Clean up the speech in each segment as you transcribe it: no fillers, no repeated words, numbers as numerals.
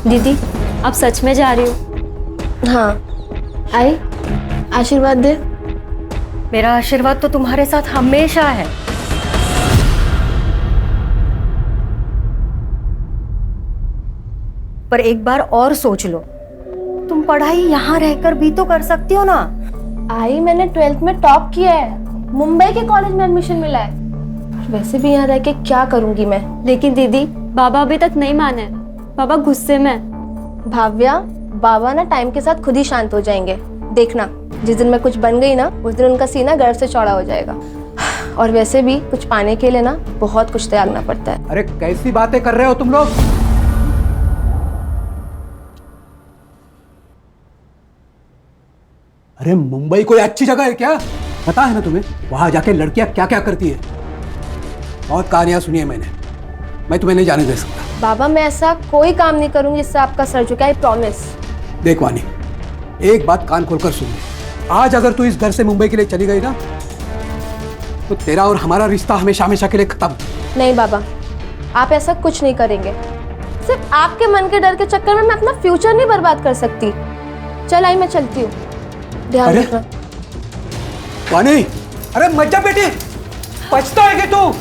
दीदी, आप सच में जा रही हो? हाँ, आई आशीर्वाद दे। मेरा आशीर्वाद तो तुम्हारे साथ हमेशा है। पर एक बार और सोच लो, तुम पढ़ाई यहाँ रहकर भी तो कर सकती हो ना। आई मैंने 12th में टॉप किया है, मुंबई के कॉलेज में एडमिशन मिला है। वैसे भी यहाँ रह के क्या करूंगी मैं। लेकिन दीदी, बाबा अभी तक नहीं माने। बाबा गुस्से में। भाव्या, बाबा ना टाइम के साथ खुद ही शांत हो जाएंगे। देखना, जिस दिन मैं कुछ बन गई ना, उस दिन उनका सीना गर्व से चौड़ा हो जाएगा। और वैसे भी कुछ पाने के लिए ना बहुत कुछ त्यागना पड़ता है। अरे कैसी बातें कर रहे हो तुम लोग? अरे मुंबई कोई अच्छी जगह है क्या? पता है ना तुम्हें वहां जाके लड़कियां क्या क्या करती है? बहुत कहानियां सुनी है मैंने। मैं तुम्हें नहीं जाने दे सकता। बाबा, मैं ऐसा कोई काम नहीं करूंगी जिससे आपका सर झुके, आई प्रॉमिस। देख वानी, एक बात कान खोलकर सुन ले। आज अगर तू इस घर से मुंबई के लिए चली गई ना, तो तेरा और हमारा रिश्ता हमेशा हमेशा के लिए खत्म। नहीं बाबा, आप ऐसा कुछ नहीं करेंगे। सिर्फ आपके मन के डर के चक्कर में मैं अपना फ्यूचर नहीं बर्बाद कर सकती। चल आई, मैं चलती हूँ, ध्यान अरे रखना। वानी, अरे मत जा बेटी, पछता है तू।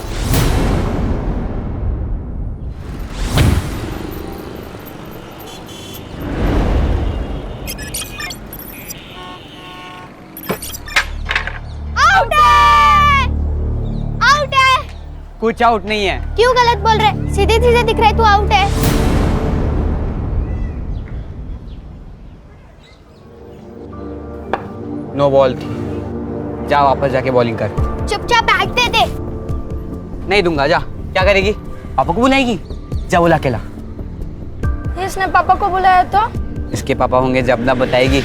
कुछ आउट नहीं है। क्यों गलत बोल रहे? सीधे सीधे दिख रहा है तू आउट है। नो बॉल थी। जा वापस जाके बॉलिंग कर। चुपचाप बैट दे दे। नहीं दूंगा। जा। क्या करेगी? पापा को बुलाएगी? जा बुला के ला। इसने पापा को बुलाया तो? इसके पापा होंगे जब ना बताएगी।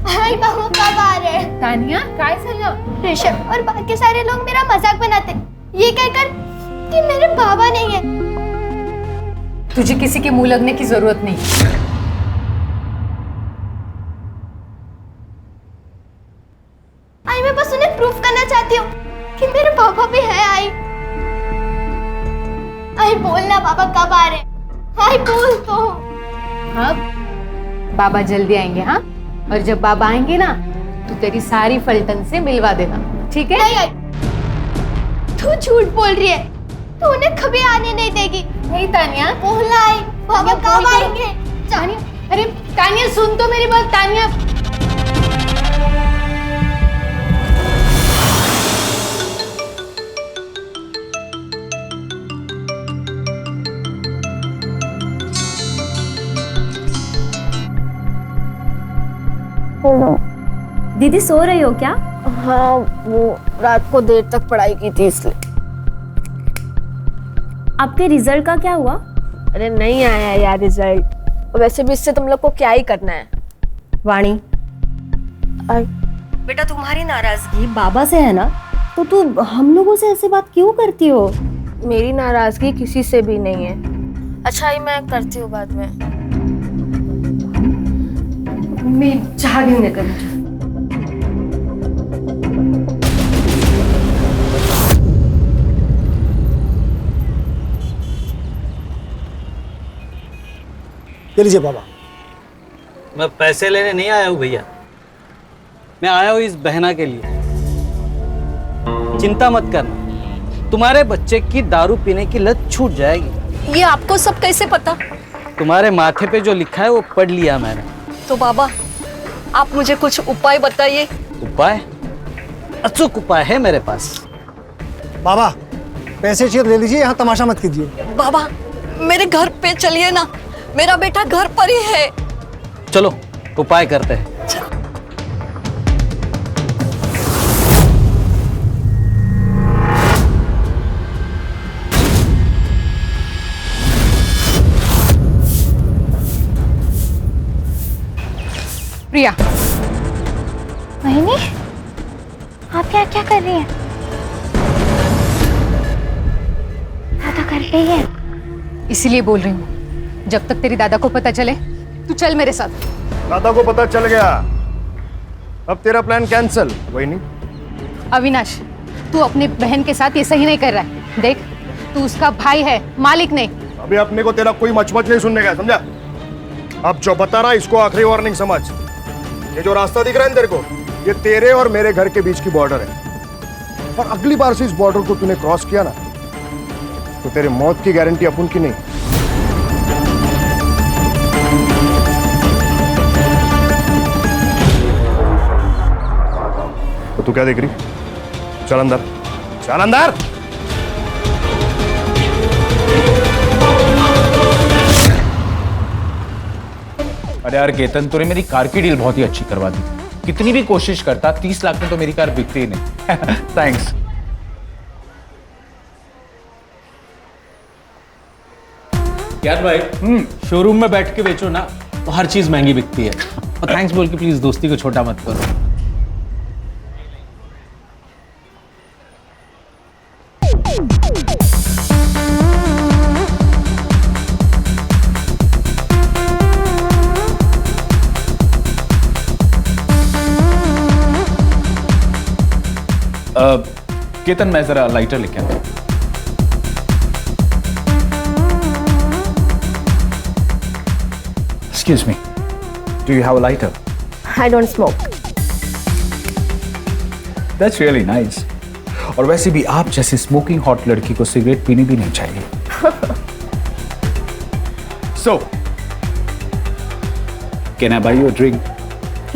हाय बाबू कब आ रहे हैं? तानिया, काय झालं? ऋषभ और बाकी सारे लोग मेरा मजाक बनाते, ये कहकर कि मेरे बाबा नहीं है। तुझे किसी के मुंह लगने की जरूरत नहीं। आई मैं बस उन्हें प्रूफ करना चाहती हूँ कि मेरे पापा भी है। आई बोलना बाबा कब आ रहे हैं? आई बोल तो। हाँ, बाबा जल्दी आएंगे। हाँ, और जब बाबा आएंगे ना, तो तेरी सारी फलटन से मिलवा देना, ठीक है? नहीं आई, तू झूठ बोल रही है। तू उन्हें कभी आने नहीं देगी। नहीं तानिया, बोलना आई, बाबा कब आएंगे? तानिया, अरे तानिया सुन तो मेरी बात। तानिया, दीदी सो रही हो क्या? हाँ, वो रात को देर तक पढ़ाई की थी इसलिए। आपके रिजल्ट का क्या हुआ? अरे नहीं आया यार रिजल्ट। वैसे भी इससे तुम लोग को क्या ही करना है। वाणी, आई, बेटा तुम्हारी नाराजगी बाबा से है ना, तो तू हम लोगों से ऐसे बात क्यों करती हो? मेरी नाराजगी किसी से भी नहीं है। अच्छा ही मैं करती हूँ बाद में। मैं चाह घेऊन येते मुझे। ले लीजिए बाबा। मैं पैसे लेने नहीं आया हूँ भैया, मैं आया हूँ इस बहना के लिए। चिंता मत करना, तुम्हारे बच्चे की दारू पीने की लत छूट जाएगी। ये आपको सब कैसे पता? तुम्हारे माथे पे जो लिखा है वो पढ़ लिया मैंने। तो बाबा, आप मुझे कुछ उपाय बताइए। उपाय? अचूक उपाय है मेरे पास। बाबा पैसे चाहिए तो ले लीजिए, यहाँ तमाशा मत कीजिए। बाबा, मेरे घर पे चलिए ना, मेरा बेटा घर पर ही है। चलो उपाय करते हैं। प्रिया, मोहिनी, आप क्या क्या कर रही हैं? दादा घर पे ही है। इसीलिए बोल रही हूँ, जब तक तेरी दादा को पता चले, तू चल मेरे साथ। दादा को पता चल गया, अब तेरा प्लान कैंसिल। वही नहीं। अविनाश, तू अपनी बहन के साथ ये सही नहीं कर रहा है। देख, तू उसका भाई है, मालिक नहीं। अभी अपने को तेरा कोई मचमच नहीं सुनने का, समझा? अब जो बता रहा इसको आखिरी वार्निंग समझ। ये जो रास्ता दिख रहा है तेरे को, ये तेरे और मेरे घर के बीच की बॉर्डर है। और अगली बार से इस बॉर्डर को तूने क्रॉस किया ना, तो तेरे मौत की गारंटी अपन की नहीं। तो तू क्या देख रही? चल अंदर, चल अंदर। अरे यार केतन, तूने मेरी कार की डील बहुत ही अच्छी करवा दी। कितनी भी कोशिश करता, 30 लाख में तो मेरी कार बिकती ही नहीं। थैंक्स। यार भाई, शोरूम में बैठ के बेचो ना तो हर चीज महंगी बिकती है। और थैंक्स बोल के प्लीज दोस्ती को छोटा मत करो। केतन, मैं जरा लाइटर लेके आता हूं। Excuse me, do you have a lighter? I don't smoke. That's really nice. और वैसे भी आप जैसी स्मोकिंग हॉट लड़की को सिगरेट पीनी भी नहीं चाहिए। So, can I buy you a drink?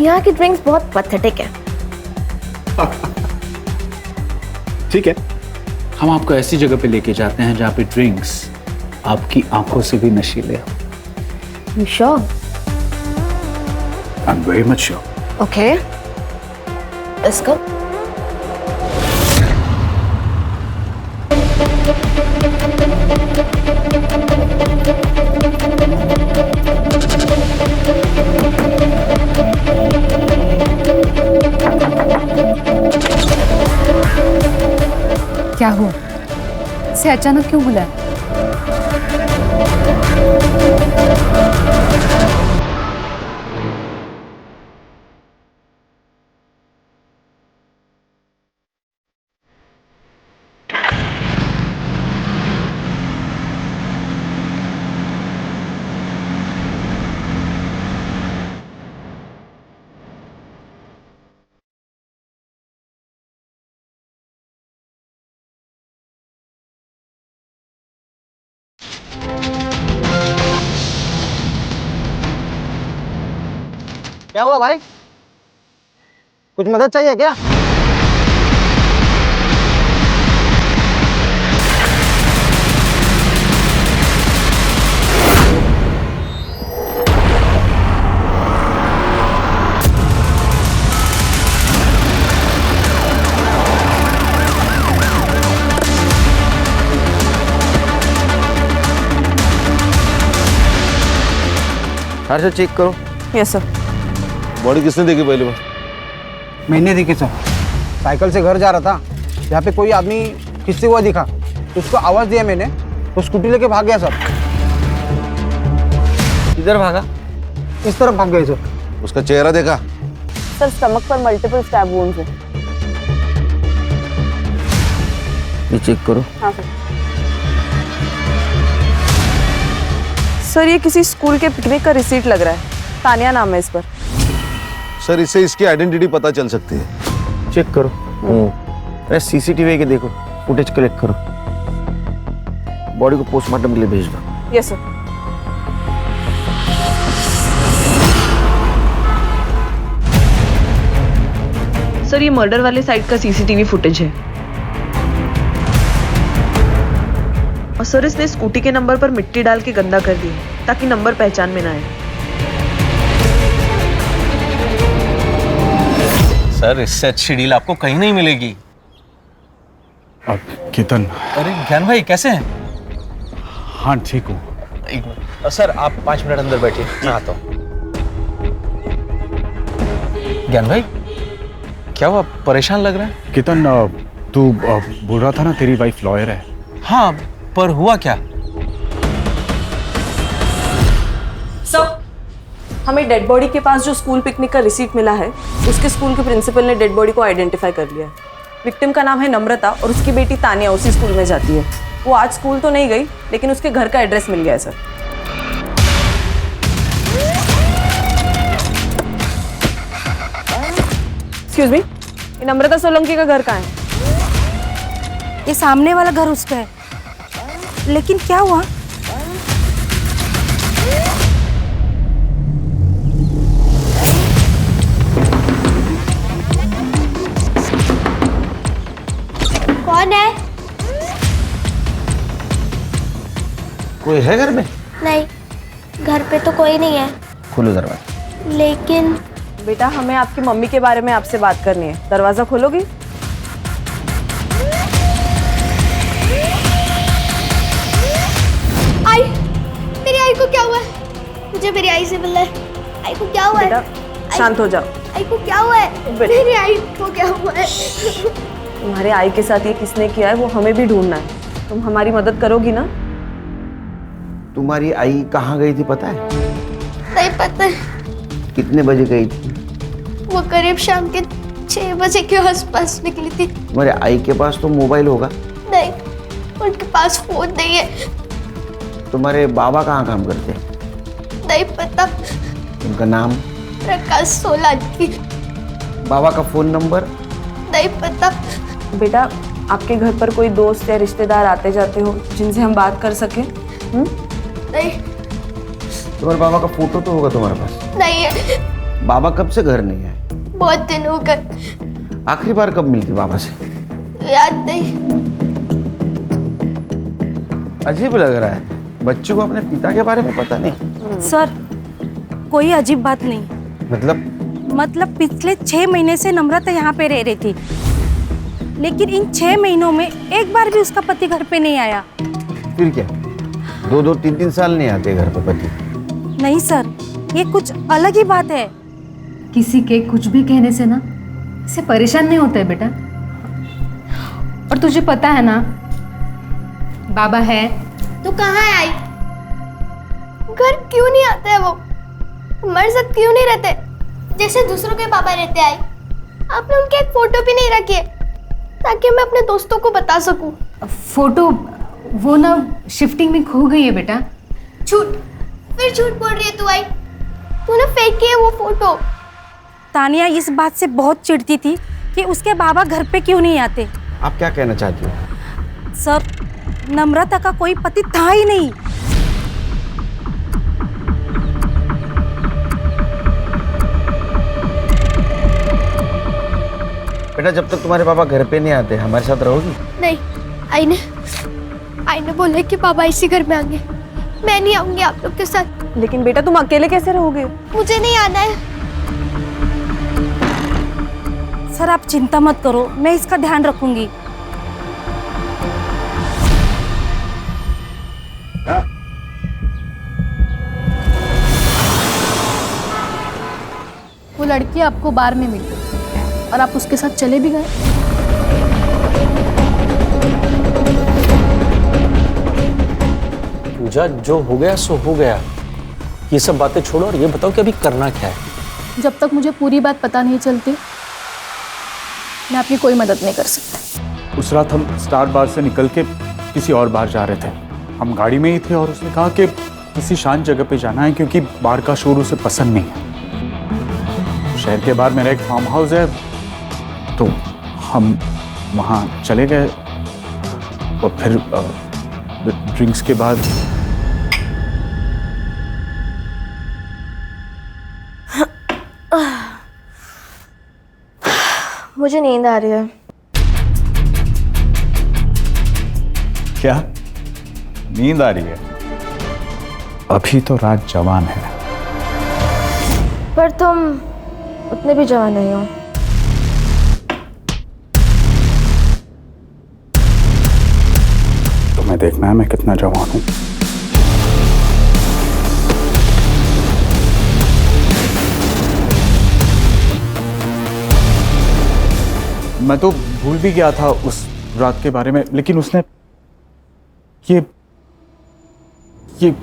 यहाँ की ड्रिंक्स बहुत पथेटिक है। ठीक है, हम आपको ऐसी जगह पे लेके जाते हैं जहाँ पे ड्रिंक्स आपकी आंखों से भी नशीले हो। You sure? I'm very much sure. Okay. Let's go. क्या हुआ? इसे अचानक क्यों बुलाया? क्या हुआ भाई? कुछ मदद चाहिए क्या? हर से चेक करो। Yes sir. बॉडी किसने देखी पहले बार? मैंने देखी सर। साइकिल से घर जा रहा था, यहाँ पे कोई आदमी खिंचते हुआ दिखा, तो उसको आवाज दिया मैंने, तो स्कूटी लेके भाग गया सर। किधर भागा? इस तरफ भाग गए सर। उसका चेहरा देखा? सर स्टमक पर मल्टीपल स्टैब वुंड्स है। ये चेक करो। हाँ सर। सर ये किसी स्कूल के पिकनिक का रिसीट लग रहा है, तानिया नाम है इस पर। सर इससे इसकी आइडेंटिटी पता चल सकती है। चेक करो। अरे सीसीटीवी के देखो, फुटेज कलेक्ट करो, बॉडी को पोस्टमार्टम के लिए भेज दो। Yes sir. सर ये मर्डर वाले साइड का सीसीटीवी फुटेज है। और सर इसने स्कूटी के नंबर पर मिट्टी डाल के गंदा कर दिया ताकि नंबर पहचान में ना आए। सर इससे अच्छी डील आपको कहीं नहीं मिलेगी। केतन। अरे ज्ञान भाई कैसे हैं? हाँ ठीक हूँ। एक मिनट सर, आप 5 मिनट अंदर बैठिए, मैं आता हूँ। ज्ञान भाई क्या हुआ, परेशान लग रहा है? केतन, तू बोल रहा था ना तेरी वाइफ लॉयर है। हाँ, पर हुआ क्या? सर हमें डेड बॉडी के पास जो स्कूल पिकनिक का रिसीट मिला है, उसके स्कूल के प्रिंसिपल ने डेड बॉडी को आइडेंटिफाई कर लिया है। विक्टिम का नाम है नम्रता और उसकी बेटी तानिया उसी स्कूल में जाती है। वो आज स्कूल तो नहीं गई, लेकिन उसके घर का एड्रेस मिल गया है सर। एक्सक्यूज मी, ये नम्रता सोलंकी का घर कहाँ है? ये सामने वाला घर उसका है, लेकिन क्या हुआ? कौन है? कोई है घर में? नहीं, घर पे तो कोई नहीं है। खोलो दरवाजा। लेकिन बेटा, हमें आपकी मम्मी के बारे में आपसे बात करनी है। दरवाजा खोलोगी? आई, मेरी आई को क्या हुआ है? मुझे मेरी आई से मिलना है। आई को क्या हुआ है? बेटा शांत हो जाओ। आई को क्या हुआ है? मेरी आई को क्या हुआ है? तुम्हारे आई के साथ ये किसने किया है वो हमें भी ढूंढना है। तुम हमारी मदद करोगी ना? तुम्हारी आई कहाँ गई थी पता है? नहीं पता है। कितने बजे गई थी? वो करीब शाम के 6 बजे के आसपास निकली थी। तुम्हारे आई के पास तो मोबाइल होगा? नहीं, उनके पास फोन नहीं है। तुम्हारे बाबा कहाँ काम करते हैं? नहीं पता। उनका नाम? प्रकाश सोलंकी। बाबा का फोन नंबर? नहीं पता। बेटा, आपके घर पर कोई दोस्त या रिश्तेदार आते जाते हो जिनसे हम बात कर सके? नहीं। तुम्हारे बाबा का फोटो तो होगा तुम्हारे पास? नहीं है। बाबा कब से घर नहीं आए? बहुत दिन हो गए। आखिरी बार कब मिलती बाबा से? याद नहीं। अजीब लग रहा है, बच्चे को अपने पिता के बारे में पता नहीं। सर, कोई अजीब बात नहीं। मतलब पिछले 6 महीने से नम्रता यहाँ पे रह रही थी, लेकिन इन 6 महीनों में एक बार भी उसका पति घर पे नहीं आया। फिर क्या 2-2, 3-3 साल नहीं आते घर पे पति? नहीं सर, ये कुछ अलग ही बात है। किसी के कुछ भी कहने से ना इससे परेशान नहीं होता है बेटा। और तुझे पता है ना, बाबा है तो कहाँ है आई? घर क्यों नहीं आता है वो? हमारे साथ क्यों नहीं रहते जैसे दूसरों के पापा रहते? आई, आपने उनकी एक फोटो भी नहीं रखी है ताकि मैं अपने दोस्तों को बता सकूं। फोटो वो ना शिफ्टिंग में खो गई है बेटा। झूठ, फिर झूठ बोल रही है तू। आई, तूने फेंकी है वो फोटो। तानिया इस बात से बहुत चिढ़ती थी कि उसके बाबा घर पे क्यों नहीं आते। आप क्या कहना चाहती हो? सर, नम्रता का कोई पति था ही नहीं। बेटा, जब तक तुम्हारे पापा घर पे नहीं आते हमारे साथ रहोगी? नहीं, आई ने बोला कि पापा इसी घर में आएंगे। मैं नहीं आऊंगी आप लोग के साथ। लेकिन बेटा, तुम अकेले कैसे रहोगे? मुझे नहीं आना है। सर, आप चिंता मत करो, मैं इसका ध्यान रखूंगी। वो लड़की आपको बार में मिली और आप उसके साथ चले भी गए। पूजा, जो हो गया सो हो गया। ये सब बातें छोड़ो और ये बताओ कि अभी करना क्या है? जब तक मुझे पूरी बात पता नहीं चलती, मैं आपकी कोई मदद नहीं कर सकता। उस रात हम स्टार बार से निकल के किसी और बार जा रहे थे। हम गाड़ी में ही थे और उसने कहा कि किसी शांत जगह पे जाना है क्योंकि बार का शोर उसे पसंद नहीं है। शहर के बाहर मेरा एक फार्म हाउस है, तो हम वहाँ चले गए और फिर ड्रिंक्स के बाद मुझे नींद आ रही है। क्या नींद आ रही है? अभी तो रात जवान है। पर तुम उतने भी जवान नहीं हो। तुम्हें देखना है मैं कितना जवान हूं। मैं तो भूल भी गया था उस रात के बारे में, लेकिन उसने ये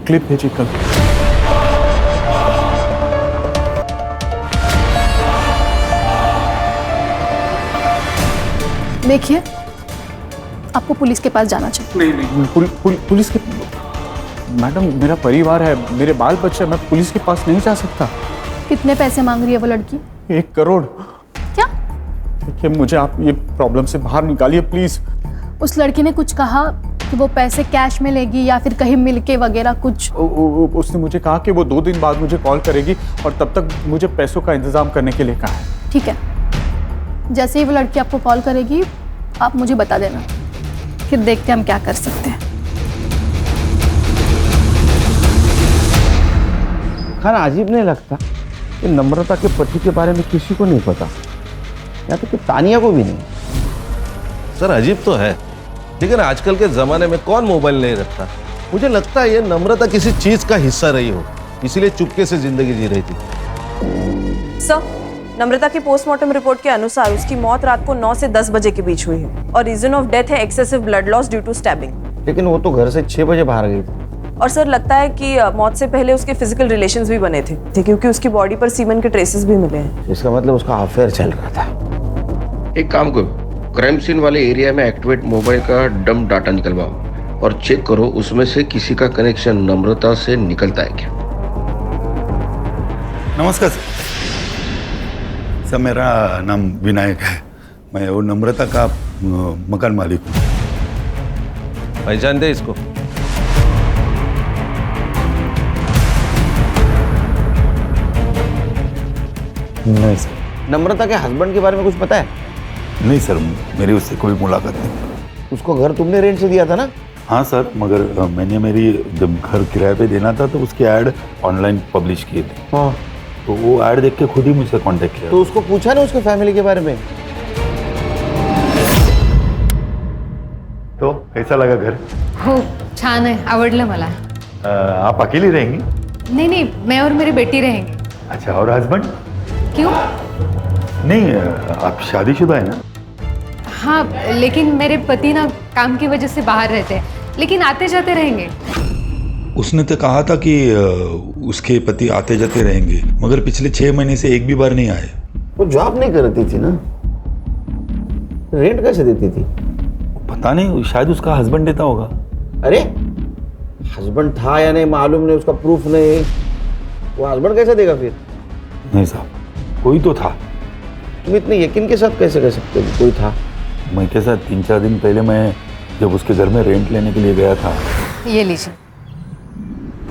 क्लिप भेजी कल। देखिए, आपको पुलिस के पास जाना चाहिए। नहीं, पुलिस के मैडम, मेरा परिवार है, मेरे बाल बच्चे, मैं पुलिस के पास नहीं जा सकता। कितने पैसे मांग रही है वो लड़की? 1 करोड़। क्या? देखिए, मुझे आप ये प्रॉब्लम से बाहर निकालिए प्लीज। उस लड़की ने कुछ कहा कि वो पैसे कैश में लेगी या फिर कहीं मिलके वगैरह कुछ? उसने मुझे कहा कि वो 2 दिन बाद मुझे कॉल करेगी और तब तक मुझे पैसों का इंतजाम करने के लिए कहा है। ठीक है, जैसे ही वो लड़की आपको कॉल करेगी आप मुझे बता देना, फिर देखते हैं हम क्या कर सकते हैं। खाना अजीब नहीं लगता कि नम्रता के पति के बारे में किसी को नहीं पता, या तो कि तानिया को भी नहीं? सर अजीब तो है, लेकिन आजकल के जमाने में कौन मोबाइल नहीं रखता। मुझे लगता है ये नम्रता किसी चीज का हिस्सा रही हो, इसीलिए चुपके से जिंदगी जी रही थी। सर, नम्रता की पोस्टमार्टम रिपोर्ट के अनुसार उसकी मौत रात को 9 से 10 बजे के बीच हुई है और रीजन ऑफ डेथ है excessive blood loss due to stabbing. लेकिन वो तो घर से 6 बजे बाहर गई थी। और सर लगता है कि मौत से पहले उसके फिजिकल रिलेशंस भी बने थे क्योंकि उसकी बॉडी पर सीमेंट के ट्रेसेस भी मिले हैं। इसका मतलब उसका अफेयर चल रहा था। एक काम करो, क्राइम सीन वाले एरिया में एक्टिवेट मोबाइल का डंप डाटा निकलवाओ और चेक करो उसमें से किसी का कनेक्शन नम्रता से निकलता है क्या। नमस्कार सर, मेरा नाम विनायक है, मैं वो नम्रता का मकान मालिक हूँ। पहचान दे इसको। नहीं सर। नम्रता के हस्बैंड के बारे में कुछ पता है? नहीं सर, मेरी उससे कोई मुलाकात नहीं। उसको घर तुमने रेंट से दिया था ना? हाँ सर, मगर मैंने मेरी जब घर किराए पे देना था तो उसके ऐड ऑनलाइन पब्लिश किए थे। हाँ। तो वो ऐड देख के खुद ही मुझसे कांटेक्ट किया। तो उसको पूछा ना उसके फैमिली के बारे में? तो कैसा लगा घर? हो छान आहे, आवडलं मला। आप अकेली रहेंगी? नहीं नहीं, मैं और मेरी बेटी रहेंगे। अच्छा, और हस्बैंड? क्यों? नहीं, आप शादीशुदा है ना? हाँ, लेकिन मेरे पति ना काम की वजह से बाहर रहते हैं, लेकिन आते जाते रहेंगे। उसने तो कहा था कि उसके पति आते जाते रहेंगे, मगर पिछले 6 महीने से एक भी बार नहीं आए। वो जॉब नहीं करती थी ना, रेंट कैसे देती थी? पता नहीं, शायद उसका हस्बैंड देता होगा। अरे हस्बैंड था या नहीं मालूम नहीं, उसका प्रूफ नहीं, वो हस्बैंड कैसे देगा फिर? नहीं साहब, कोई तो था। तुम इतने यकीन के साथ कैसे कह सकते हो कोई था? मैं के साथ 3-4 दिन पहले मैं जब उसके घर में रेंट लेने के लिए गया था। ये लीजिए।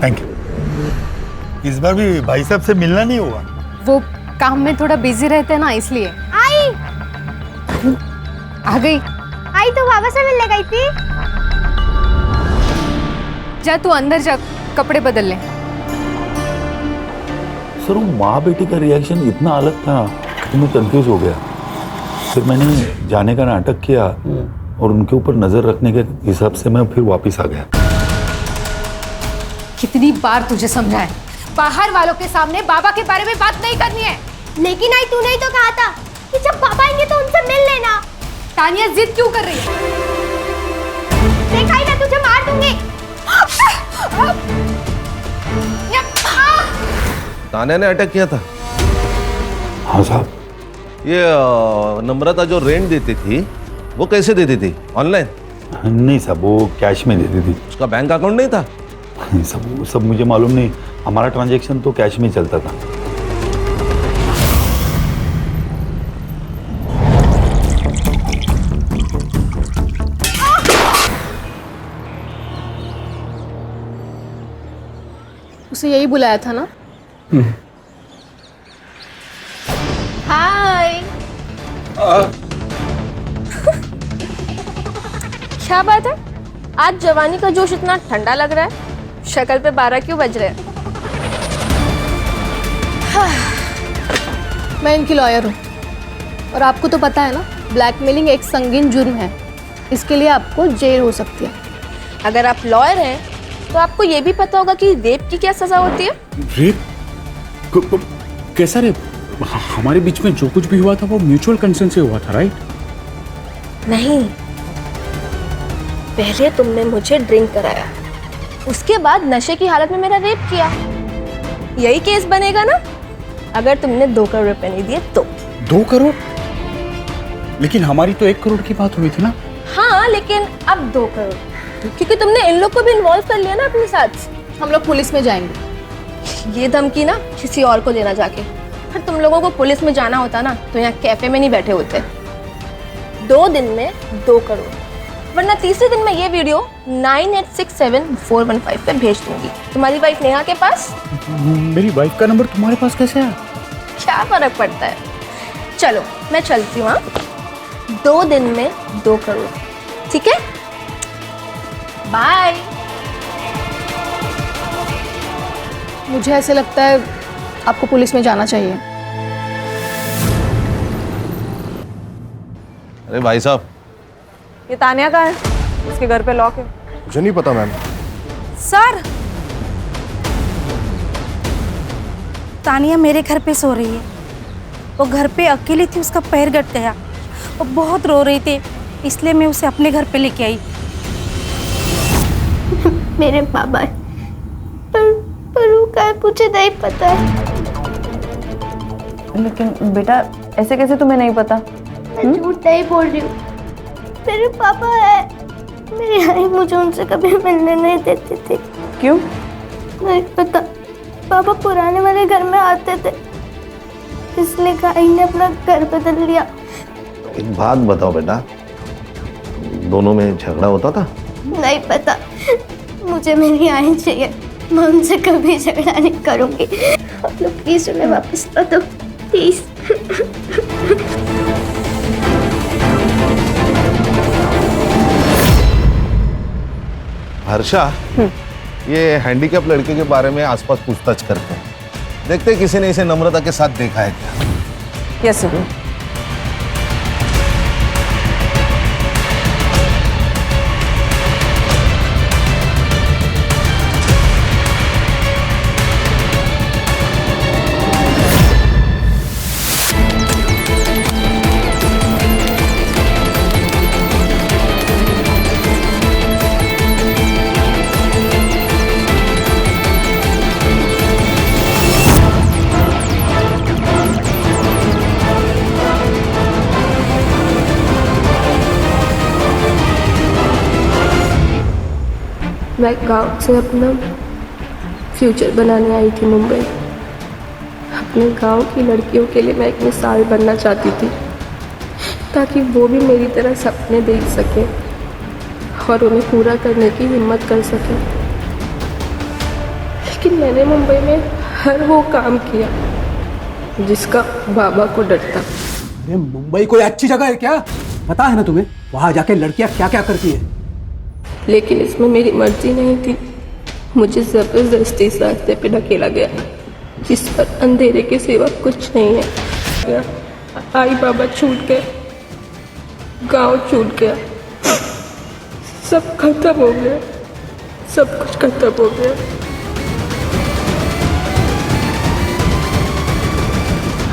Thank you. इस बार भी भाई साहब से मिलना नहीं हुआ? वो काम में थोड़ा बिजी रहते हैं ना, इसलिए। आई आ गई। आई तो बाबा से मिलने गई थी। जा तू अंदर जा, कपड़े बदल ले। सर, वो माँ बेटी का रिएक्शन इतना अलग था कि मैं कंफ्यूज हो गया। फिर मैंने जाने का नाटक किया और उनके ऊपर नजर रखने के हिसाब से मैं फिर वापस आ गया। कितनी बार तुझे समझाए, बाहर वालों के सामने बाबा के बारे में बात नहीं करनी है। लेकिन आई तूने ही तो कहा था कि जब पापा आएंगे तो उनसे मिल लेना। तानिया जिद क्यों कर रही है? देखा ही ना, तुझे मार दूंगी। तानिया ने अटैक किया था? हाँ साहब। ये नम्रता जो रेंट देती थी वो कैसे देती थी? ऑनलाइन? नहीं साहब, वो कैश में देती थी। उसका बैंक अकाउंट नहीं था? सब मुझे मालूम नहीं, हमारा ट्रांजैक्शन तो कैश में चलता था। उसे यही बुलाया था ना? हाय। क्या बात है, आज जवानी का जोश इतना ठंडा लग रहा है? शक्ल पे 12 क्यों बज रहे हैं? मैं इनकी लॉयर हूँ और आपको तो पता है ना, ब्लैकमेलिंग एक संगीन जुर्म है, इसके लिए आपको जेल हो सकती है। अगर आप लॉयर हैं तो आपको ये भी पता होगा कि रेप की क्या सजा होती है। रेप? कैसा रेप? हमारे बीच में जो कुछ भी हुआ था वो म्यूचुअल कंसेंट से हुआ था, राइट? नहीं, पहले तुमने मुझे ड्रिंक कराया, उसके बाद नशे की हालत में मेरा रेप किया। यही केस बनेगा ना अगर तुमने 2 करोड़ रुपए नहीं दिए तो। 2 करोड़? लेकिन हमारी तो 1 करोड़ की बात हुई थी ना। हाँ लेकिन अब 2 करोड़, क्योंकि तुमने इन लोग को भी इन्वॉल्व कर लिया ना अपने साथ। हम लोग पुलिस में जाएंगे। ये धमकी ना किसी और को देना जाके। फिर तुम लोगों को पुलिस में जाना होता ना तो यहाँ कैफे में नहीं बैठे होते। 2 दिन में 2 करोड़, वरना तीसरे दिन में ये वीडियो 9867-415 पे भेज दूंगी तुम्हारी वाइफ नेहा के पास। मेरी वाइफ का नंबर तुम्हारे पास कैसे आया? क्या फर्क पड़ता है। चलो मैं चलती हूँ। 2 दिन में 2 करोड़, ठीक है? बाय। मुझे ऐसे लगता है आपको पुलिस में जाना चाहिए। अरे भाई साहब, ये तानिया का है, उसके घर पे लॉक है। मुझे नहीं पता मैम। सर, तानिया मेरे घर पे सो रही है। वो घर पे अकेली थी, उसका पैर कट गया। वो बहुत रो रही थी, इसलिए मैं उसे अपने घर पे लेके आई। मेरे बाबा है, पर वो क्या है मुझे नहीं पता है। लेकिन बेटा ऐसे कैसे तुम्हें नहीं पता? मैं झूठ नहीं बोल रही हूँ। मेरे पापा है, मेरी आई मुझे उनसे कभी मिलने नहीं देती थी। क्यों? नहीं पता, पापा पुराने वाले घर में आते थे, इसलिए आई ने अपना घर बदल लिया। एक बात बताओ बेटा, दोनों में झगड़ा होता था? नहीं पता, मुझे मेरी आई चाहिए। मैं उनसे कभी झगड़ा नहीं करूंगी। आप लोग प्लीज उन्हें वापस ला दो, प्लीज। हर्षा, ये हैंडीकैप लड़के के बारे में आसपास पूछताछ करते हैं। देखते हैं किसी ने इसे नम्रता के साथ देखा है क्या। Yes sir. मैं गांव से अपना फ्यूचर बनाने आई थी मुंबई। अपने गांव की लड़कियों के लिए मैं एक मिसाल बनना चाहती थी, ताकि वो भी मेरी तरह सपने देख सके और उन्हें पूरा करने की हिम्मत कर सके। लेकिन मैंने मुंबई में हर वो काम किया जिसका बाबा को डर था। अरे मुंबई कोई अच्छी जगह है क्या? पता है ना तुम्हें वहां जाके लड़कियां क्या क्या करती है। लेकिन इसमें मेरी मर्जी नहीं थी। मुझे जबरदस्ती इस रास्ते पे ढकेला गया जिस पर अंधेरे के सिवा कुछ नहीं है। आई बाबा छूट गए, गांव छूट गया, सब खत्म हो गया, सब कुछ खत्म हो गया।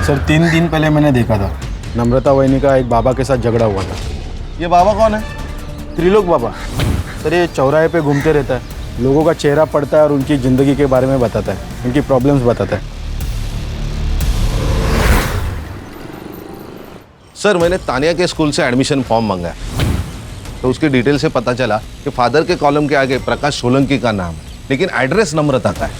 सर 3 दिन पहले मैंने देखा था, नम्रता वहिनी का एक बाबा के साथ झगड़ा हुआ था। ये बाबा कौन है? त्रिलोक बाबा। सर ये चौराहे पे घूमते रहता है, लोगों का चेहरा पढ़ता है और उनकी ज़िंदगी के बारे में बताता है, उनकी प्रॉब्लम्स बताता है। सर मैंने तानिया के स्कूल से एडमिशन फॉर्म मंगाया, तो उसकी डिटेल से पता चला कि फादर के कॉलम के आगे प्रकाश सोलंकी का नाम है, लेकिन एड्रेस नम्रता का है।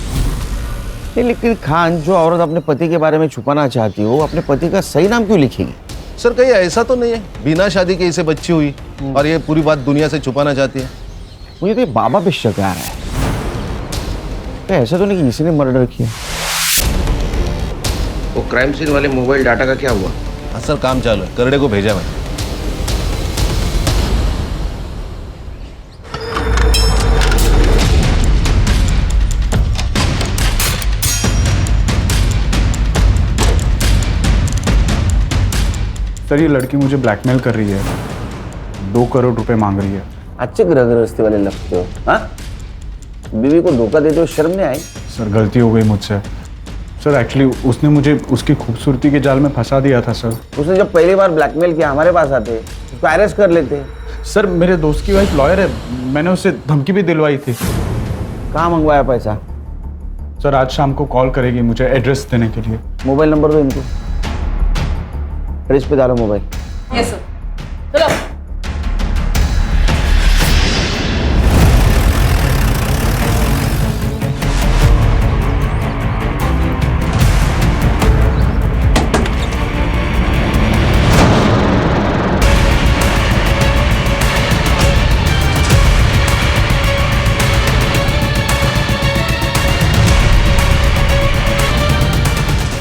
लेकिन खान, जो औरत अपने पति के बारे में छुपाना चाहती हो, अपने पति का सही नाम क्यों लिखेगी? सर कहीं ऐसा तो नहीं है बिना शादी के इसे बच्ची हुई और ये पूरी बात दुनिया से छुपाना चाहती है? मुझे तो ये बाबा पे शक आ रहा है। तो ऐसा तो नहीं कि किसी ने मर्डर किया। वो क्राइम सीन वाले मोबाइल डाटा का क्या हुआ? हाँ सर काम चालू है, करड़े को भेजा मैंने। सर ये लड़की मुझे ब्लैकमेल कर रही है, 2 करोड़ रुपए मांग रही है। अच्छे ग्रह गृहस्थी वाले लगते हो। हाँ, बीवी को धोखा देते हो, शर्म नहीं आई? सर गलती हो गई मुझसे। सर एक्चुअली उसने मुझे उसकी खूबसूरती के जाल में फंसा दिया था सर। उसने जब पहली बार ब्लैकमेल किया हमारे पास आते, उसको अरेस्ट कर लेते। सर मेरे दोस्त की वाइफ लॉयर है, मैंने उससे धमकी भी दिलवाई थी। कहाँ मंगवाया पैसा? सर आज शाम को कॉल करेगी मुझे एड्रेस देने के लिए। मोबाइल नंबर दो इनको, फ्रिज पे डालो मोबाइल। Yes sir. चलो।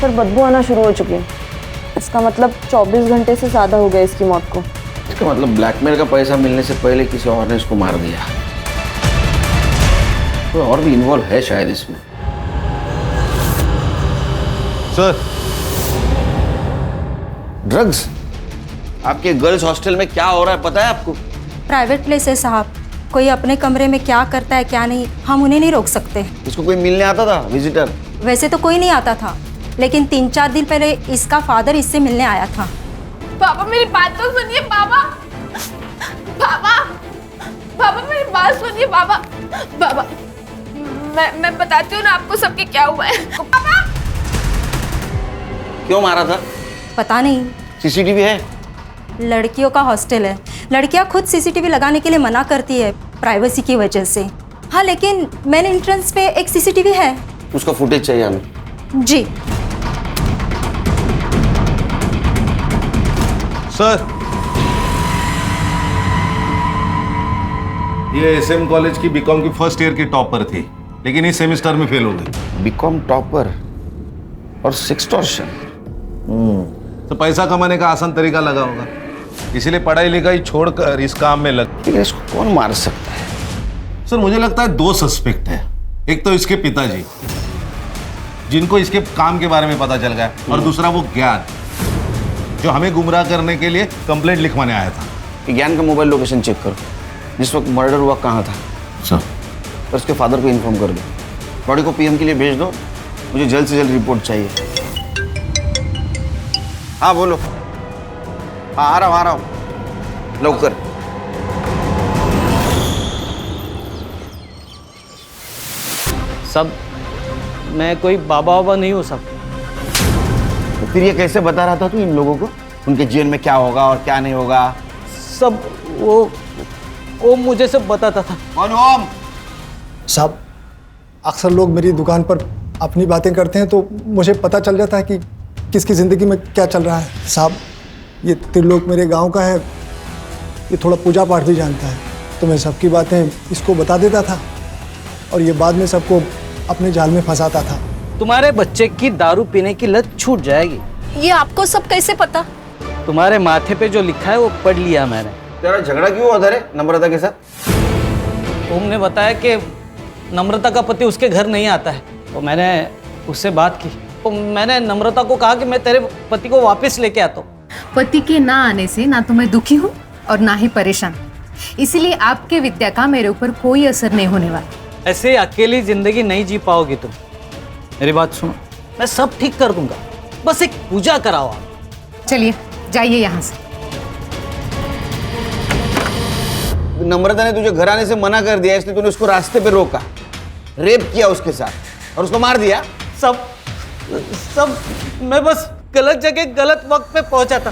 सर बदबू आना शुरू हो चुकी है। इसका मतलब 24 घंटे से ज़्यादा हो गया इसकी मौत को। इसका मतलब ब्लैकमेल का पैसा मिलने से पहले किसी और ने इसको मार दिया। कोई और भी इन्वॉल्व है शायद इसमें। Sir, drugs? आपके गर्ल्स हॉस्टल में क्या हो रहा है पता है आपको? प्राइवेट प्लेस है साहब, कोई अपने कमरे में क्या करता है क्या नहीं हम उन्हें नहीं रोक सकते। इसको कोई मिलने आता था विजिटर? वैसे तो कोई नहीं आता था, लेकिन 3-4 दिन पहले इसका फादर इससे मिलने आया था। पापा मेरी बात तो सुनिए पापा। पापा पापा मेरी बात सुनिए पापा। पापा मैं बताती हूँ ना आपको सबके क्या हुआ है। पापा क्यों मारा था? पता नहीं। सीसीटीवी है? लड़कियों का हॉस्टल है, लड़कियां खुद सीसीटीवी लगाने के लिए मना करती है प्राइवेसी की वजह से। हाँ लेकिन मेन एंट्रेंस पे एक सीसीटीवी है। उसका फुटेज चाहिए हमें। जी सर, ये एसएम कॉलेज की बीकॉम की फर्स्ट ईयर की टॉपर थी, लेकिन इस सेमेस्टर में फेल हो गई। बीकॉम टॉपर और सेक्सटॉर्शन। तो पैसा कमाने का आसान तरीका लगा होगा, इसीलिए पढ़ाई लिखाई छोड़कर इस काम में लग। लेकिन इसको कौन मार सकता है? सर मुझे लगता है 2 सस्पेक्ट है। एक तो इसके पिताजी, जिनको इसके काम के बारे में पता चल गया, और दूसरा वो ज्ञान, जो हमें गुमराह करने के लिए कंप्लेंट लिखवाने आया था। ज्ञान का मोबाइल लोकेशन चेक करो, जिस वक्त मर्डर हुआ कहाँ था। सर, और उसके फादर को इन्फॉर्म कर दो, बॉडी को पीएम के लिए भेज दो, मुझे जल्द से जल्द रिपोर्ट चाहिए। हाँ बोलो। हाँ आ रहा हूँ लवकर। सब मैं कोई बाबा वाबा नहीं हूँ सब। तो फिर ये कैसे बता रहा था तू इन लोगों को उनके जीवन में क्या होगा और क्या नहीं होगा? सब वो मुझे सब बताता था। कौन ओम? साहब, अक्सर लोग मेरी दुकान पर अपनी बातें करते हैं तो मुझे पता चल जाता है कि किसकी ज़िंदगी में क्या चल रहा है। साहब, ये त्रिलोक मेरे गांव का है, ये थोड़ा पूजा पाठ भी जानता है, तो मैं सबकी बातें इसको बता देता था और ये बाद में सबको अपने जाल में फंसाता था। तुम्हारे बच्चे की दारू पीने की लत छूट जाएगी। ये आपको सब कैसे पता? तुम्हारे माथे पे जो लिखा है वो पढ़ लिया मैंने। तेरा झगड़ा क्यों उधर है नम्रता के साथ? ओम ने बताया कि नम्रता का पति उसके घर नहीं आता है, तो मैंने उससे बात की। तो मैंने नम्रता को कहा कि मैं तेरे पति को वापस लेके आता हूँ। पति के ना आने से ना तो मैं दुखी हूँ और ना ही परेशान, इसीलिए आपके विद्या का मेरे ऊपर कोई असर नहीं होने वाला। ऐसे अकेली जिंदगी नहीं जी पाओगी तुम। मेरी बात सुनो, मैं सब ठीक कर दूंगा, बस एक पूजा कराओ आप। चलिए जाइए यहाँ से। नम्रता ने तुझे घर आने से मना कर दिया, इसलिए तूने उसको रास्ते पे रोका, रेप किया उसके साथ और उसको मार दिया। सब मैं बस गलत जगह गलत वक्त पे पहुंचा था।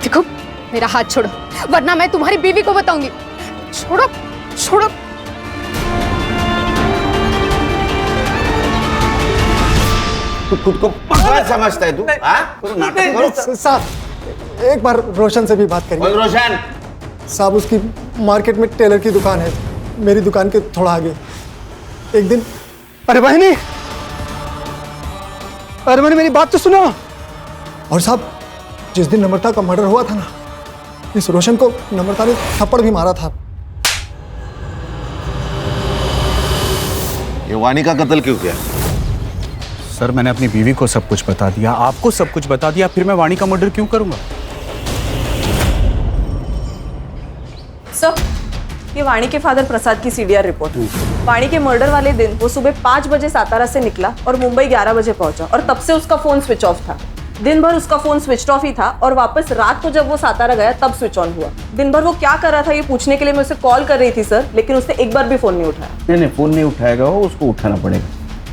देखो मेरा हाथ छोड़ो, वरना मैं तुम्हारी बीवी को बताऊंगी। छोड़ो छोड़ो। तू खुद को पागल समझता है तू? हाँ? साहब, एक बार रोशन से भी बात करिए। रोशन साहब, उसकी मार्केट में टेलर की दुकान है, मेरी दुकान के थोड़ा आगे। एक दिन, अरे बहनी, अरे मैंने मेरी बात तो सुनो। और साहब, जिस दिन नम्रता का मर्डर हुआ था ना, इस रोशन को नम्रता ने थप्पड़ भी मारा था। ये वानी का कत्ल क्यों किया? सर, मैंने अपनी बीवी को सब कुछ बता दिया, आपको सब कुछ बता दिया, फिर मैं वाणी का मर्डर क्यों करूंगा? सर, ये वाणी के फादर प्रसाद की सीडीआर रिपोर्ट है। वाणी के मर्डर वाले दिन वो सुबह 5 बजे सातारा से निकला और मुंबई 11 बजे पहुंचा, और तब से उसका फोन स्विच ऑफ था। दिन भर उसका फोन स्विच ऑफ ही था और वापस रात को जब वो सातारा गया तब स्विच ऑन हुआ। दिन भर वो क्या कर रहा था ये पूछने के लिए मैं उसे कॉल कर रही थी सर, लेकिन उसने एक बार भी फोन नहीं उठाया। नहीं, फोन नहीं उठाएगा वो, उसको उठाना पड़ेगा।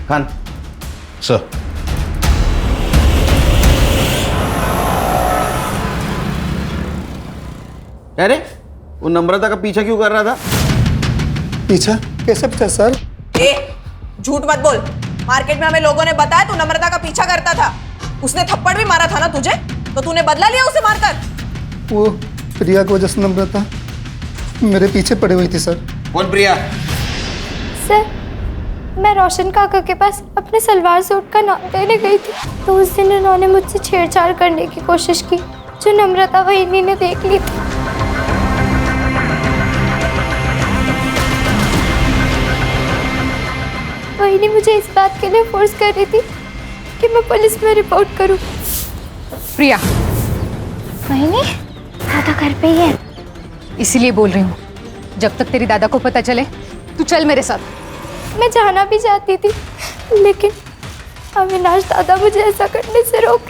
खान सर, अरे वो नम्रता का पीछा क्यों कर रहा था? पीछा? कैसे पीछा सर? झूठ मत बोल, मार्केट में हमें लोगों ने बताया तू नम्रता का पीछा करता था। उसने थप्पड़ भी मारा था ना तुझे, तो तूने बदला लिया उसे मारकर? वो प्रिया की वजह से नम्रता मेरे पीछे पड़ी हुई थी सर। कौन प्रिया? सर, मैं रोशन काका के पास अपने सलवार सूट का नाप देने गई थी, तो उस दिन उन्होंने मुझसे छेड़छाड़ करने की कोशिश की, जो नम्रता वहीनी ने देख ली थी। वहीनी मुझे इस बात के लिए फोर्स कर रही थी कि मैं पुलिस में रिपोर्ट करूं। प्रिया, वहीनी, दादा घर पे ही है। इसीलिए बोल रही हूँ, जब तक तेरी दादा को पता चले तू चल मेरे साथ। मैं जाना भी चाहती थी, लेकिन अविनाश दादा मुझे ऐसा करने से रोक।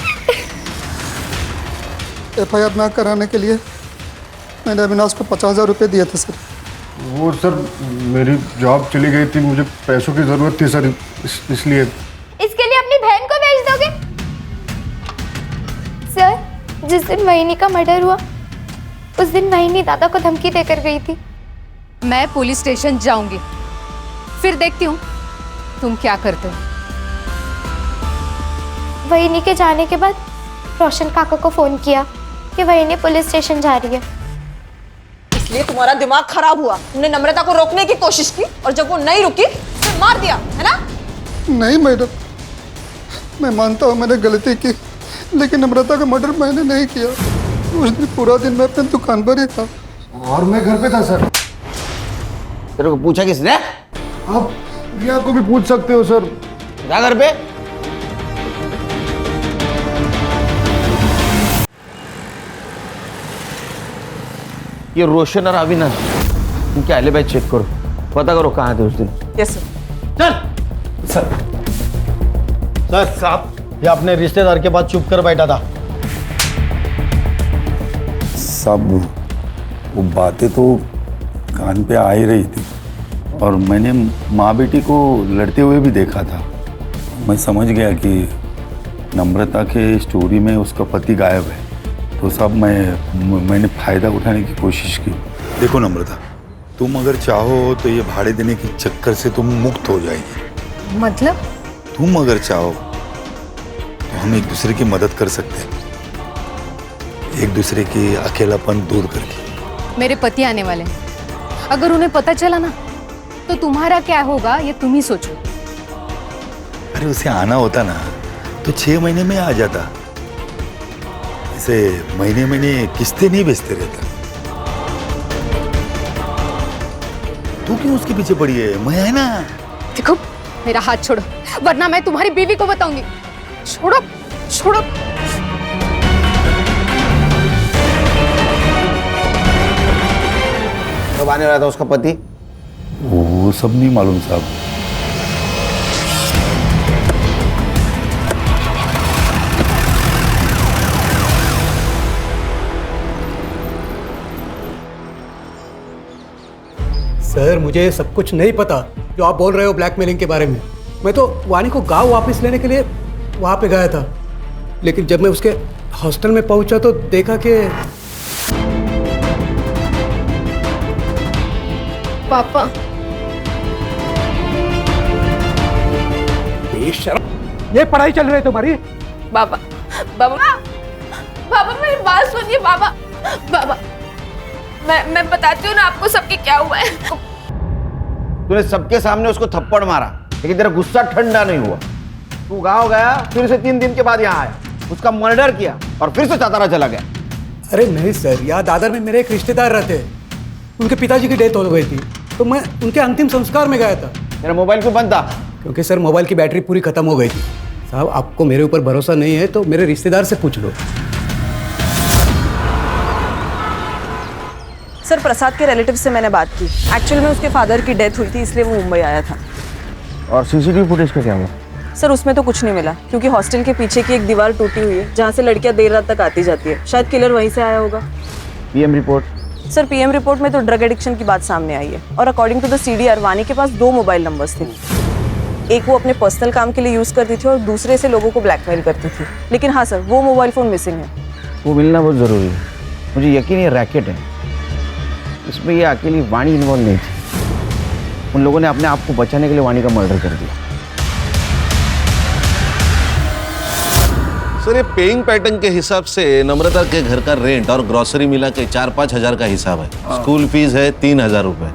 FIR ना कराने के लिए मैंने अविनाश को 50,000 रुपये दिए थे सर। वो सर मेरी जॉब चली गई थी, मुझे पैसों की ज़रूरत थी सर, इसलिए। इसके लिए अपनी बहन को भेज दोगे? सर, जिस दिन वहीनी का मर्डर हुआ उस दिन वहीनी दादा को धमकी देकर गई थी। मैं पुलिस स्टेशन जाऊंगी, फिर देखती हूँ तुम क्या करते हो। वहीनी के जाने के बाद रोशन काका को फोन किया कि वहीनी पुलिस स्टेशन जा रही है। इसलिए तुम्हारा दिमाग खराब हुआ, तुमने नम्रता को रोकने की कोशिश की और जब वो नहीं रुकी फिर मार दिया, है ना? नहीं मैडम, मैं मानता हूँ मैंने गलती की, लेकिन नम्रता का मर्डर मैंने नहीं किया। उस दिन पूरा दिन मैं अपनी दुकान पर ही था और मैं घर पे था सर। तेरे को पूछा किसने? आप रिया को भी पूछ सकते हो सर। जा घर पे। ये रोशन और अविनाश, इनके एलिबाई चेक करो, पता करो कहाँ थे उस दिन। Yes sir. सर साहब, ये अपने रिश्तेदार के पास चुप कर बैठा था। सब वो बातें तो कान पे आ ही रही थी और मैंने माँ बेटी को लड़ते हुए भी देखा था। मैं समझ गया कि नम्रता के स्टोरी में उसका पति गायब है, तो सब मैंने फ़ायदा उठाने की कोशिश की। देखो नम्रता, तुम अगर चाहो तो ये भाड़े देने के चक्कर से तुम मुक्त हो जाएगी। मतलब? तुम अगर चाहो तो हम एक दूसरे की मदद कर सकते हैं, एक दूसरे की अकेलापन दूर करके। मेरे पति आने वाले हैं, अगर उन्हें पता चला ना तो तुम्हारा क्या होगा ये तुम ही सोचो। अरे उसे आना होता ना तो 6 महीने में आ जाता, इसे महीने महीने किस्तें नहीं बेचते रहता। तू क्यों उसके पीछे पड़ी है? मैं है ना। देखो, मेरा हाथ छोड़ो वरना मैं तुम्हारी बीवी को बताऊंगी। छोड़ो छोड़ो। कब आने वाला था उसका पति? वो सब नहीं मालूम साहब। सर, मुझे सब कुछ नहीं पता जो आप बोल रहे हो ब्लैकमेलिंग के बारे में। मैं तो वानी को गांव वापस लेने के लिए वहां पे गया था, लेकिन जब मैं उसके हॉस्टल में पहुंचा तो देखा कि पापा, ये पढ़ाई चल रही है तुम्हारी? बाबा बाबा बाबा मेरी बात सुनिए बाबा। बाबा मैं बताती हूँ ना आपको सबके क्या हुआ है। तूने सबके सामने उसको थप्पड़ मारा, लेकिन तेरा गुस्सा ठंडा नहीं हुआ। तू गांव गया, फिर से 3 दिन के बाद यहाँ आया, उसका मर्डर किया और फिर से सातारा चला गया। अरे नहीं सर, यहाँ दादर में मेरे एक रिश्तेदार रहते, उनके पिताजी की डेथ हो गई थी, तो मैं उनके अंतिम संस्कार में गया था। मेरा मोबाइल क्यों बंद था? क्योंकि सर मोबाइल की बैटरी पूरी खत्म हो गई थी। साहब, आपको मेरे ऊपर भरोसा नहीं है तो मेरे रिश्तेदार से पूछ लो। सर, प्रसाद के रिलेटिव से मैंने बात की। एक्चुअल में उसके फादर की डेथ हुई थी, इसलिए वो मुंबई आया था। और सीसीटीवी फुटेज का क्या हुआ? सर, उसमें तो कुछ नहीं मिला, क्योंकि हॉस्टल के पीछे की एक दीवार टूटी हुई है जहाँ से लड़कियाँ देर रात तक आती जाती है। शायद किलर वहीं से आया होगा। PM report? Sir, PM report में तो ड्रग एडिक्शन की बात सामने आई है, और अकॉर्डिंग टू द सीडीआर वानी के पास 2 मोबाइल नंबर्स थे। एक वो अपने पर्सनल काम के लिए यूज़ करती थी और दूसरे से लोगों को ब्लैकमेल करती थी। लेकिन हाँ सर, वो मोबाइल फ़ोन मिसिंग है। वो मिलना बहुत ज़रूरी है। मुझे यकीन है रैकेट है, इसमें ये अकेली वाणी इन्वॉल्व नहीं थी। उन लोगों ने अपने आप को बचाने के लिए वाणी का मर्डर कर दिया। सर, ये पेइंग पैटर्न के हिसाब से नम्रता के घर का रेंट और ग्रोसरी मिला के 4-5 हजार का हिसाब है। स्कूल फीस है 3,000 रुपए।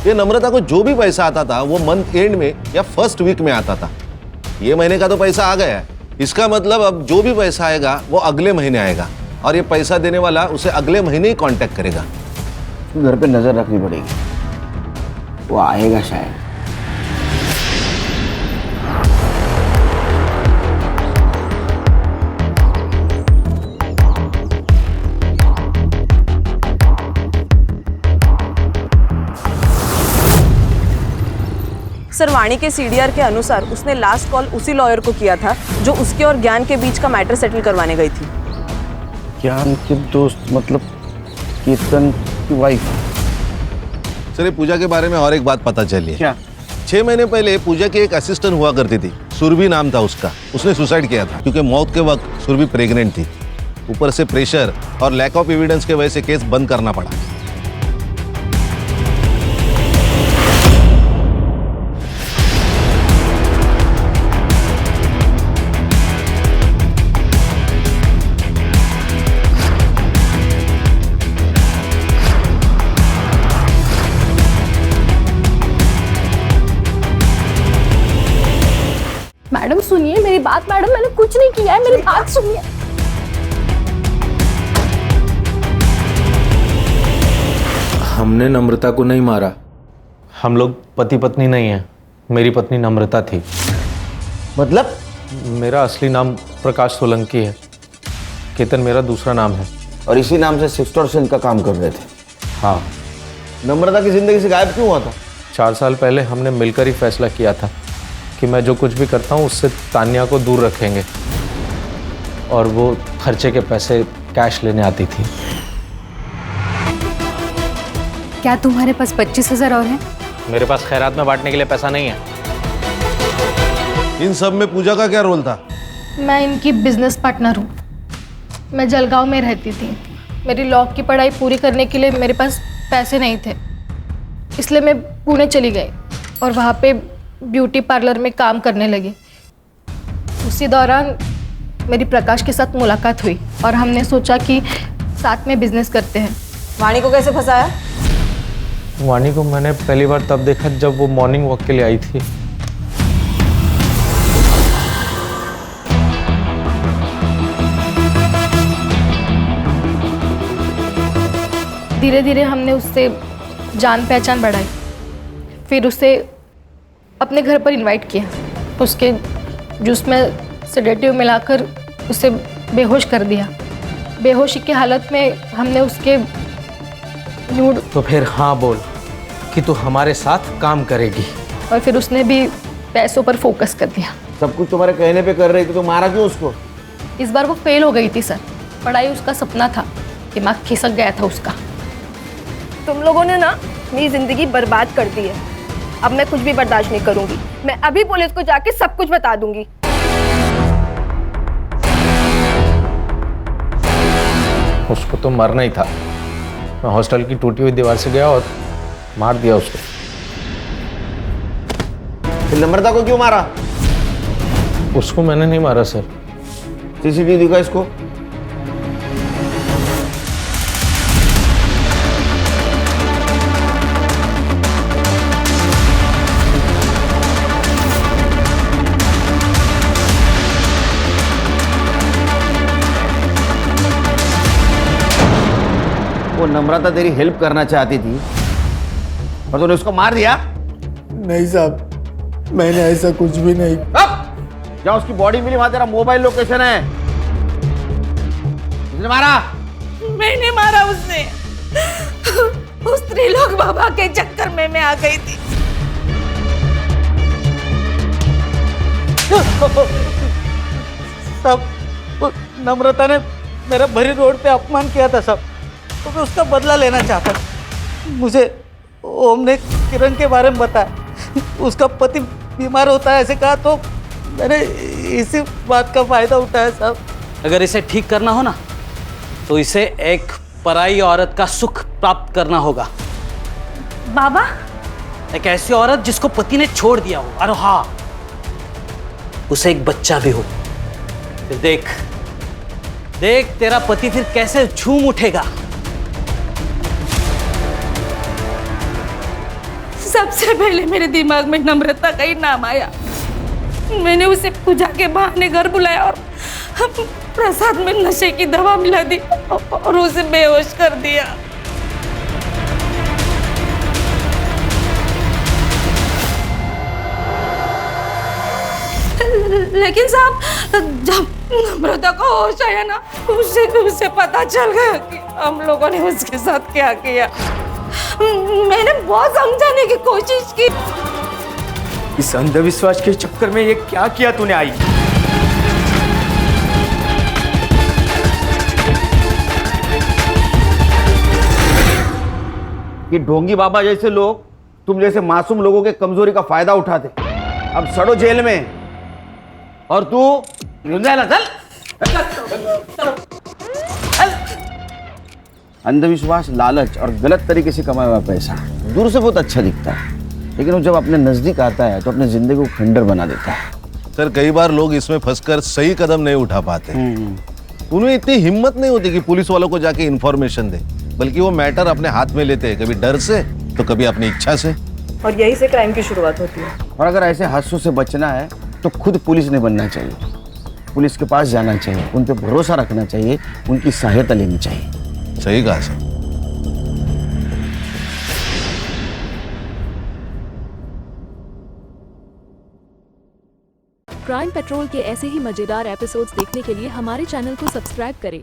ये नम्रता को जो भी पैसा आता था वो मंथ एंड में या फर्स्ट वीक में आता था। ये महीने का तो पैसा आ गया है, इसका मतलब अब जो भी पैसा आएगा वो अगले महीने आएगा और ये पैसा देने वाला उसे अगले महीने ही कांटेक्ट करेगा। घर पे नजर रखनी पड़ेगी, वो आएगा शायद। सर, वाणी के सीडीआर के अनुसार उसने लास्ट कॉल उसी लॉयर को किया था जो उसके और ज्ञान के बीच का मैटर सेटल करवाने गई थी। ज्ञान के दोस्त मतलब कीर्तन की वाइफ। सर, पूजा के बारे में और एक बात पता चली है। क्या? 6 महीने पहले पूजा की एक असिस्टेंट हुआ करती थी, सुरभि नाम था उसका। उसने सुसाइड किया था क्योंकि मौत के वक्त सुरभि प्रेग्नेंट थी। ऊपर से प्रेशर और लैक ऑफ एविडेंस के वजह से केस बंद करना पड़ा। मैडम सुनिए मेरी बात। मैडम मैंने कुछ नहीं किया है, मेरी बात सुनिए। हमने नम्रता को नहीं मारा। हम लोग पति पत्नी नहीं हैं। मेरी पत्नी नम्रता थी। मतलब? मेरा असली नाम प्रकाश सोलंकी है, केतन मेरा दूसरा नाम है। और इसी नाम से एक्सटॉर्शन का काम कर रहे थे? हाँ। नम्रता की जिंदगी से गायब क्यों हुआ था? 4 साल पहले हमने मिलकर ही फैसला किया था कि मैं जो कुछ भी करता हूँ उससे तानिया को दूर रखेंगे, और वो खर्चे के पैसे कैश लेने आती थी। क्या तुम्हारे पास 25,000 और हैं? मेरे पास खैरात में बांटने के लिए पैसा नहीं है। इन सब में पूजा का क्या रोल था? मैं इनकी बिजनेस पार्टनर हूँ। मैं जलगांव में रहती थी। मेरी लॉ की पढ़ाई पूरी करने के लिए मेरे पास पैसे नहीं थे, इसलिए मैं पुणे चली गई और वहाँ पे ब्यूटी पार्लर में काम करने लगी। उसी दौरान मेरी प्रकाश के साथ मुलाकात हुई और हमने सोचा कि साथ में बिजनेस करते हैं। वाणी को कैसे फंसाया? वाणी को मैंने पहली बार तब देखा जब वो मॉर्निंग वॉक के लिए आई थी। धीरे धीरे हमने उससे जान पहचान बढ़ाई, फिर उसे अपने घर पर इनवाइट किया। उसके जूस में सेडेटिव मिलाकर उसे बेहोश कर दिया। बेहोशी की हालत में हमने उसके न्यूड। तो फिर हाँ बोल कि तू हमारे साथ काम करेगी। और फिर उसने भी पैसों पर फोकस कर दिया। सब कुछ तुम्हारे कहने पे कर रही थी तो मारा क्यों उसको? इस बार वो फेल हो गई थी सर। पढ़ाई उसका सपना था, दिमाग खिसक गया था उसका। तुम लोगों ने ना मेरी जिंदगी बर्बाद कर दी है। अब मैं कुछ भी बर्दाश्त नहीं करूंगी। मैं अभी पुलिस को जाके सब कुछ बता दूंगी। उसको तो मरना ही था। मैं हॉस्टल की टूटी हुई दीवार से गया और मार दिया उसको। फिर नम्रता को क्यों मारा? उसको मैंने नहीं मारा सर। सीसीटीवी दिखा इसको। वो नम्रता तेरी हेल्प करना चाहती थी और तूने उसको मार दिया? नहीं साहब, मैंने ऐसा कुछ भी नहीं। जहाँ उसकी बॉडी मिली वहां तेरा मोबाइल लोकेशन है। उसने मारा? मैंने मारा उसने। उस त्रिलोक बाबा के चक्कर में मैं आ गई थी। सब नम्रता ने मेरा भरी रोड पे अपमान किया था सब, तो मैं उसका बदला लेना चाहता था। मुझे ओम ने किरण के बारे में बताया, उसका पति बीमार होता है ऐसे कहा, तो मैंने इसी बात का फायदा उठाया साहब। अगर इसे ठीक करना हो ना तो इसे एक पराई औरत का सुख प्राप्त करना होगा। बाबा? एक ऐसी औरत जिसको पति ने छोड़ दिया हो, और हाँ, उसे एक बच्चा भी हो। फिर देख देख तेरा पति फिर कैसे झूम उठेगा। सबसे पहले मेरे दिमाग में नम्रता का ही नाम आया। मैंने उसे पूजा के बहाने घर बुलाया और प्रसाद में नशे की दवा मिला दी और उसे बेहोश कर दिया। लेकिन साहब जब नम्रता को होश आया ना, उसे पता चल गया कि हम लोगों ने उसके साथ क्या किया। मैंने बहुत समझाने की कोशिश की। इस अंधविश्वास के चक्कर में ये क्या किया तूने आई? कि ढोंगी बाबा जैसे लोग तुम जैसे मासूम लोगों के कमजोरी का फायदा उठाते, अब सड़ो जेल में। और तू चल। अंधविश्वास, लालच और गलत तरीके से कमाया हुआ पैसा दूर से बहुत अच्छा दिखता है, लेकिन वो जब अपने नजदीक आता है तो अपने जिंदगी को खंडर बना देता है। सर कई बार लोग इसमें फंसकर सही कदम नहीं उठा पाते। उन्हें इतनी हिम्मत नहीं होती कि पुलिस वालों को जाके इन्फॉर्मेशन दे, बल्कि वो मैटर अपने हाथ में लेते हैं, कभी डर से तो कभी अपनी इच्छा से। और यही से क्राइम की शुरुआत होती है। और अगर ऐसे हादसों से बचना है तो खुद पुलिस नहीं बनना चाहिए, पुलिस के पास जाना चाहिए, उन पर भरोसा रखना चाहिए, उनकी सहायता लेनी चाहिए। सही कहा सर। क्राइम पेट्रोल के ऐसे ही मजेदार एपिसोड्स देखने के लिए हमारे चैनल को सब्सक्राइब करें